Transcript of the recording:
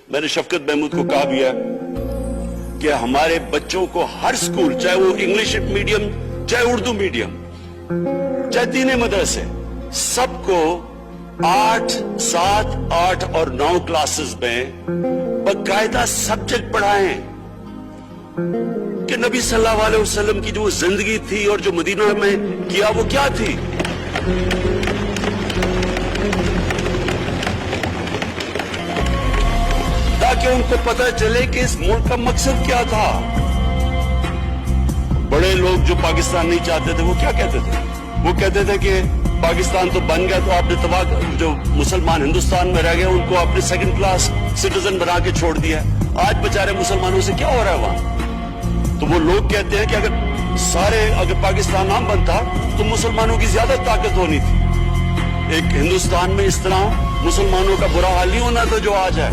मैंने शफकत महमूद को कहा भी है कि हमारे बच्चों को हर स्कूल, चाहे वो इंग्लिश मीडियम, चाहे उर्दू मीडियम, चाहे दीनी मदरसे, सबको 8, 7, 8 और 9 क्लासेस में बाकायदा सब्जेक्ट पढ़ाएं कि नबी सल्लल्लाहु अलैहि वसल्लम की जो जिंदगी थी और जो मदीना में किया वो क्या थी। ताकि उनको पता चले कि इस मुल्क का मकसद क्या था। बड़े लोग जो पाकिस्तान नहीं चाहते थे वो क्या कहते थे? वो कहते थे कि पाकिस्तान तो बन गया तो आपने तबाह, जो मुसलमान हिंदुस्तान में रह गए उनको आपने सेकंड क्लास सिटीजन बना के छोड़ दिया। आज बेचारे मुसलमानों से क्या हो रहा है वहां? तो वो लोग कहते हैं कि अगर पाकिस्तान ना बनता तो मुसलमानों की ज्यादा ताकत होनी थी। एक हिंदुस्तान में इस तरह मुसलमानों का बुरा हाल नहीं होना था जो आज है।